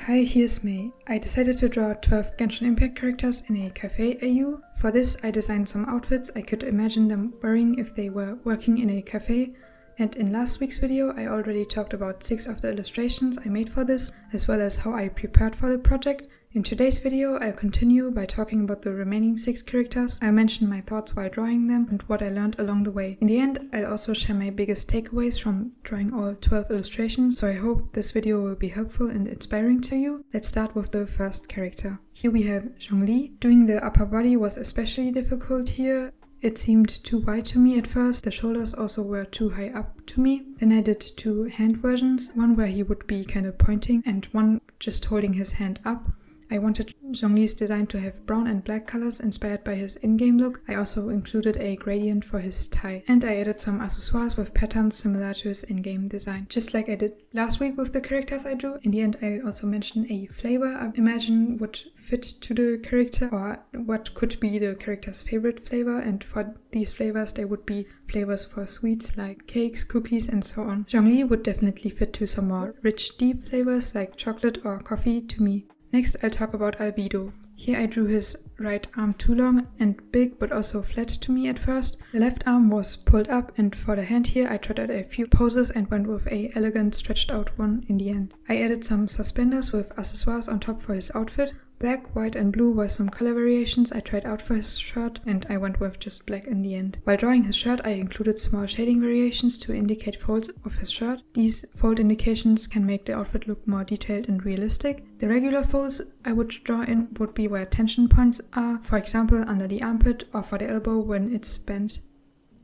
Hi, here's May. I decided to draw 12 Genshin Impact characters in a cafe AU. For this, I designed some outfits I could imagine them wearing if they were working in a cafe. And in last week's video, I already talked about 6 of the illustrations I made for this, as well as how I prepared for the project. In today's video, I'll continue by talking about the remaining 6 characters. I'll mention my thoughts while drawing them and what I learned along the way. In the end, I'll also share my biggest takeaways from drawing all 12 illustrations, so I hope this video will be helpful and inspiring to you. Let's start with the first character. Here we have Zhongli. Doing the upper body was especially difficult here. It seemed too wide to me at first. The shoulders also were too high up to me. Then I did 2 hand versions, one where he would be kind of pointing and one just holding his hand up. I wanted Zhongli's design to have brown and black colors inspired by his in-game look. I also included a gradient for his tie. And I added some accessoires with patterns similar to his in-game design. Just like I did last week with the characters I drew. In the end, I also mentioned a flavor I imagine would fit to the character, or what could be the character's favorite flavor. And for these flavors, they would be flavors for sweets like cakes, cookies, and so on. Zhongli would definitely fit to some more rich, deep flavors like chocolate or coffee to me. Next, I'll talk about Albedo. Here I drew his right arm too long and big, but also flat to me at first. The left arm was pulled up, and for the hand here I tried out a few poses and went with a elegant stretched out one in the end. I added some suspenders with accessoires on top for his outfit. Black, white and blue were some color variations I tried out for his shirt, and I went with just black in the end. While drawing his shirt, I included small shading variations to indicate folds of his shirt. These fold indications can make the outfit look more detailed and realistic. The regular folds I would draw in would be where tension points are, for example under the armpit or for the elbow when it's bent.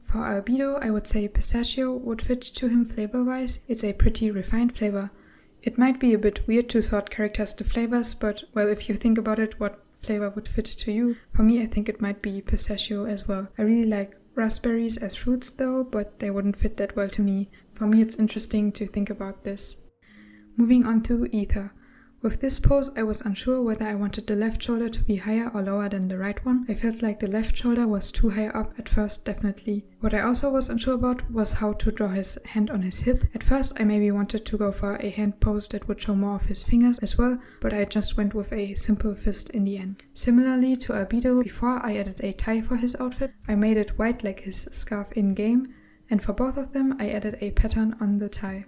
For Albedo, I would say pistachio would fit to him flavor-wise. It's a pretty refined flavor. It might be a bit weird to sort characters to flavors, but well, if you think about it, what flavor would fit to you? For me, I think it might be pistachio as well. I really like raspberries as fruits though, but they wouldn't fit that well to me. For me, it's interesting to think about this. Moving on to Ether. With this pose, I was unsure whether I wanted the left shoulder to be higher or lower than the right one. I felt like the left shoulder was too high up at first, definitely. What I also was unsure about was how to draw his hand on his hip. At first, I maybe wanted to go for a hand pose that would show more of his fingers as well, but I just went with a simple fist in the end. Similarly to Albedo, before I added a tie for his outfit. I made it white like his scarf in-game, and for both of them, I added a pattern on the tie.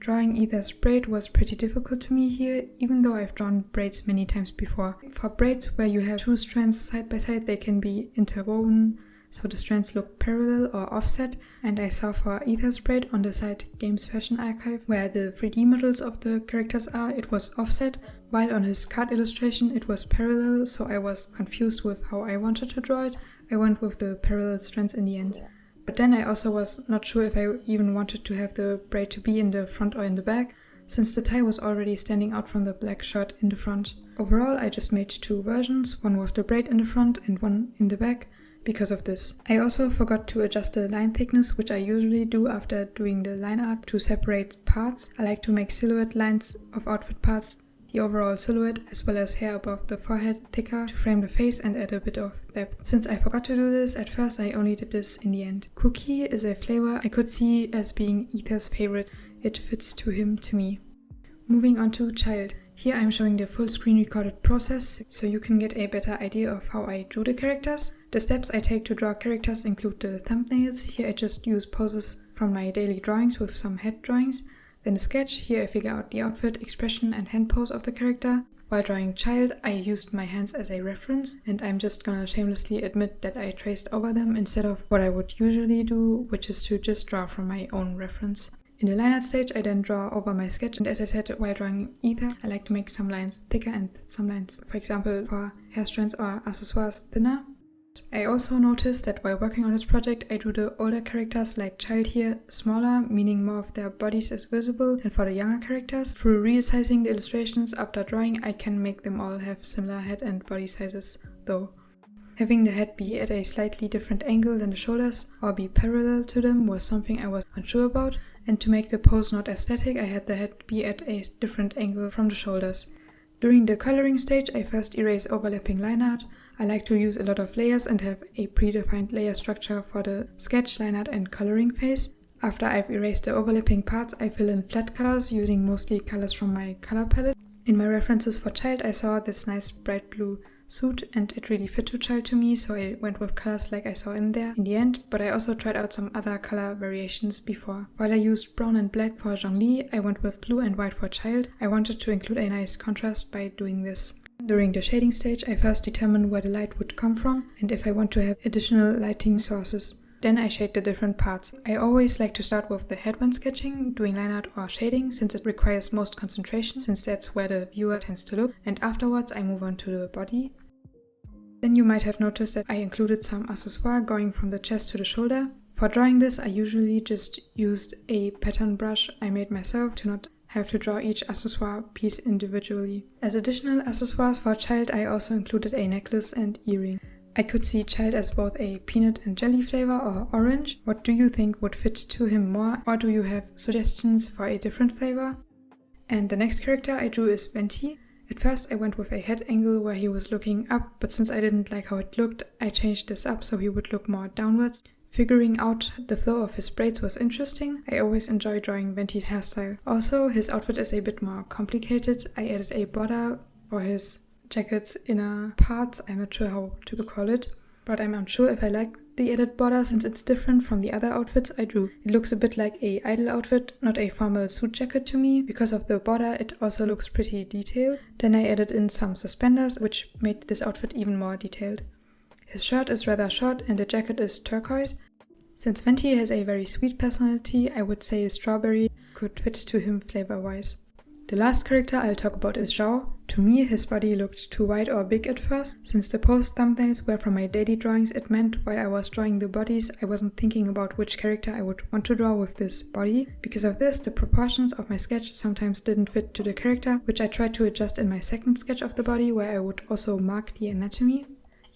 Drawing Ether's braid was pretty difficult to me here, even though I've drawn braids many times before. For braids where you have 2 strands side by side, they can be interwoven, so the strands look parallel or offset, and I saw for Ether's braid on the site Games Fashion Archive, where the 3D models of the characters are, it was offset, while on his card illustration it was parallel, so I was confused with how I wanted to draw it. I went with the parallel strands in the end. But then I also was not sure if I even wanted to have the braid to be in the front or in the back, since the tie was already standing out from the black shirt in the front. Overall, I just made 2 versions, one with the braid in the front and one in the back, because of this. I also forgot to adjust the line thickness, which I usually do after doing the line art to separate parts. I like to make silhouette lines of outfit parts, the overall silhouette as well as hair above the forehead thicker to frame the face and add a bit of depth. Since I forgot to do this at first, I only did this in the end. Cookie is a flavor I could see as being Ether's favorite. It fits to him to me. Moving on to Child. Here I'm showing the full screen recorded process so you can get a better idea of how I drew the characters. The steps I take to draw characters include the thumbnails. Here I just use poses from my daily drawings with some head drawings. Then a sketch. Here I figure out the outfit, expression and hand pose of the character. While drawing Child, I used my hands as a reference, and I'm just gonna shamelessly admit that I traced over them instead of what I would usually do, which is to just draw from my own reference. In the line art stage, I then draw over my sketch, and as I said while drawing Ether, I like to make some lines thicker and some lines, for example, for hair strands or accessoires, thinner. I also noticed that while working on this project, I drew the older characters like Child here smaller, meaning more of their bodies is visible, and for the younger characters, through resizing the illustrations after drawing, I can make them all have similar head and body sizes though. Having the head be at a slightly different angle than the shoulders, or be parallel to them, was something I was unsure about, and to make the pose not as static, I had the head be at a different angle from the shoulders. During the coloring stage, I first erase overlapping line art. I like to use a lot of layers and have a predefined layer structure for the sketch, line art and coloring phase. After I've erased the overlapping parts, I fill in flat colors using mostly colors from my color palette. In my references for child, I saw this nice bright blue suit and it really fit to child to me, so I went with colors like I saw in there in the end, but I also tried out some other color variations before. While I used brown and black for Zhongli, I went with blue and white for child. I wanted to include a nice contrast by doing this. During the shading stage, I first determine where the light would come from and if I want to have additional lighting sources. Then I shade the different parts. I always like to start with the head when sketching, doing line art or shading, since it requires most concentration, since that's where the viewer tends to look, and afterwards I move on to the body. Then you might have noticed that I included some accessoire going from the chest to the shoulder. For drawing this, I usually just used a pattern brush I made myself to not have to draw each accessoire piece individually. As additional accessoires for child, I also included a necklace and earring. I could see child as both a peanut and jelly flavor or orange. What do you think would fit to him more, or do you have suggestions for a different flavor? And the next character I drew is Venti. At first I went with a head angle where he was looking up, but since I didn't like how it looked, I changed this up so he would look more downwards. Figuring out the flow of his braids was interesting. I always enjoy drawing Venti's hairstyle. Also, his outfit is a bit more complicated. I added a border for his jacket's inner parts. I'm not sure how to call it, but I'm unsure if I like the added border since it's different from the other outfits I drew. It looks a bit like a idol outfit, not a formal suit jacket to me. Because of the border, it also looks pretty detailed. Then I added in some suspenders, which made this outfit even more detailed. His shirt is rather short and the jacket is turquoise. Since Venti has a very sweet personality, I would say strawberry could fit to him flavor-wise. The last character I'll talk about is Zhao. To me, his body looked too wide or big at first. Since the post thumbnails were from my daily drawings, it meant while I was drawing the bodies, I wasn't thinking about which character I would want to draw with this body. Because of this, the proportions of my sketch sometimes didn't fit to the character, which I tried to adjust in my second sketch of the body, where I would also mark the anatomy.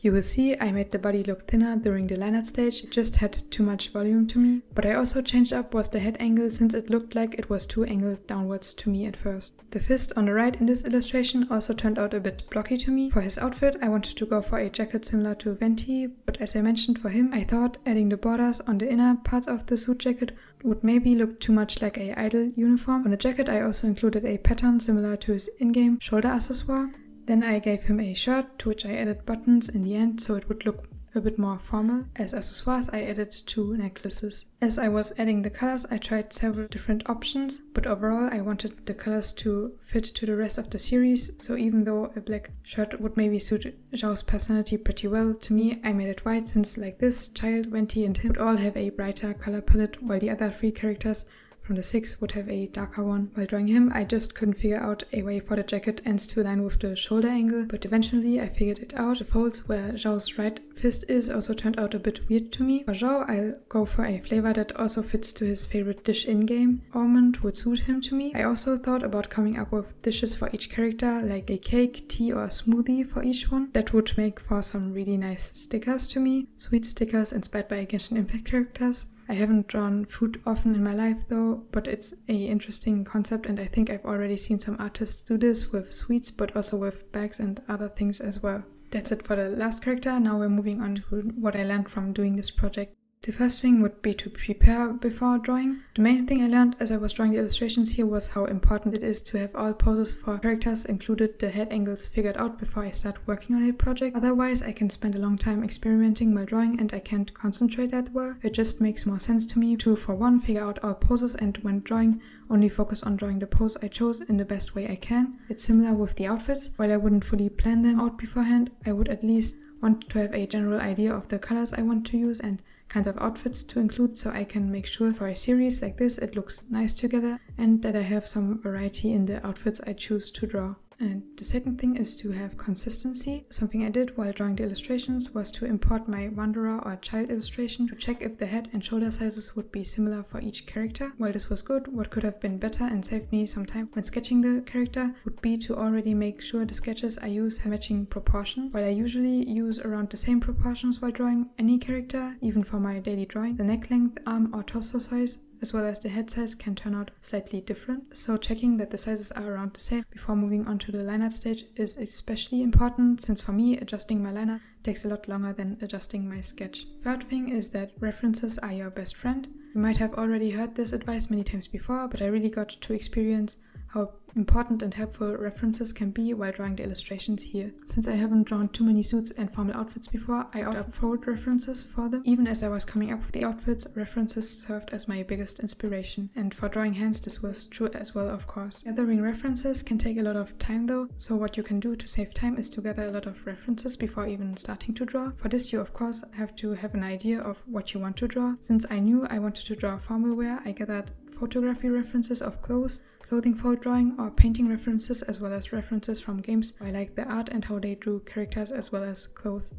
You will see I made the body look thinner during the line art stage, it just had too much volume to me. What I also changed up was the head angle, since it looked like it was too angled downwards to me at first. The fist on the right in this illustration also turned out a bit blocky to me. For his outfit, I wanted to go for a jacket similar to Venti, but as I mentioned for him, I thought adding the borders on the inner parts of the suit jacket would maybe look too much like a idol uniform. On the jacket I also included a pattern similar to his in-game shoulder accessoire. Then I gave him a shirt, to which I added buttons in the end so it would look a bit more formal. As accessoires I added 2 necklaces. As I was adding the colors, I tried several different options, but overall I wanted the colors to fit to the rest of the series, so even though a black shirt would maybe suit Zhao's personality pretty well, to me I made it white, since like this, Child, Venti and him would all have a brighter color palette, while the other 3 characters from the 6 would have a darker one. While drawing him, I just couldn't figure out a way for the jacket ends to align with the shoulder angle, but eventually I figured it out. The folds where Zhao's right fist is also turned out a bit weird to me. For Zhao, I'll go for a flavor that also fits to his favorite dish in-game. Almond would suit him to me. I also thought about coming up with dishes for each character, like a cake, tea or smoothie for each one. That would make for some really nice stickers to me. Sweet stickers inspired by Genshin Impact characters. I haven't drawn food often in my life though, but it's an interesting concept and I think I've already seen some artists do this with sweets, but also with bags and other things as well. That's it for the last character. Now we're moving on to what I learned from doing this project. The first thing would be to prepare before drawing. The main thing I learned as I was drawing the illustrations here was how important it is to have all poses for characters included, the head angles figured out before I start working on a project. Otherwise I can spend a long time experimenting while drawing and I can't concentrate that well. It just makes more sense to me to, for one, figure out all poses and when drawing, only focus on drawing the pose I chose in the best way I can. It's similar with the outfits. While I wouldn't fully plan them out beforehand, I would at least want to have a general idea of the colors I want to use and kinds of outfits to include, so I can make sure for a series like this it looks nice together and that I have some variety in the outfits I choose to draw. And the second thing is to have consistency. Something I did while drawing the illustrations was to import my Wanderer or Child illustration to check if the head and shoulder sizes would be similar for each character. While this was good, what could have been better and saved me some time when sketching the character would be to already make sure the sketches I use have matching proportions. While I usually use around the same proportions while drawing any character, even for my daily drawing, the neck length, arm or torso size as well as the head size can turn out slightly different, so checking that the sizes are around the same before moving on to the line art stage is especially important, since for me adjusting my liner takes a lot longer than adjusting my sketch. Third thing is that references are your best friend. You might have already heard this advice many times before, but I really got to experience how important and helpful references can be while drawing the illustrations here. Since I haven't drawn too many suits and formal outfits before, I often fold references for them. Even as I was coming up with the outfits, references served as my biggest inspiration. And for drawing hands, this was true as well, of course. Gathering references can take a lot of time though, so what you can do to save time is to gather a lot of references before even starting to draw. For this, you of course have to have an idea of what you want to draw. Since I knew I wanted to draw formal wear, I gathered photography references of clothes, clothing fold drawing, or painting references, as well as references from games where I like the art and how they drew characters as well as clothes.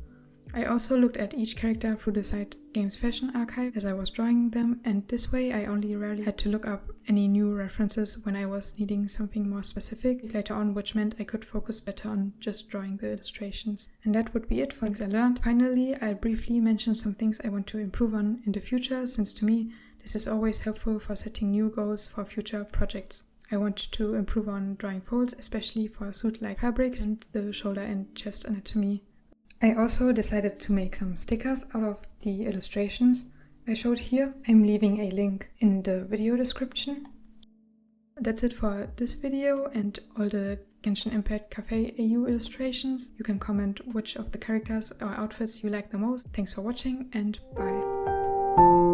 I also looked at each character through the site Games Fashion Archive as I was drawing them, and this way I only rarely had to look up any new references when I was needing something more specific later on, which meant I could focus better on just drawing the illustrations. And that would be it for things I learned. Finally, I'll briefly mention some things I want to improve on in the future, since to me this is always helpful for setting new goals for future projects. I want to improve on drawing folds, especially for suit-like fabrics and the shoulder and chest anatomy. I also decided to make some stickers out of the illustrations I showed here. I'm leaving a link in the video description. That's it for this video and all the Genshin Impact Cafe AU illustrations. You can comment which of the characters or outfits you like the most. Thanks for watching and bye.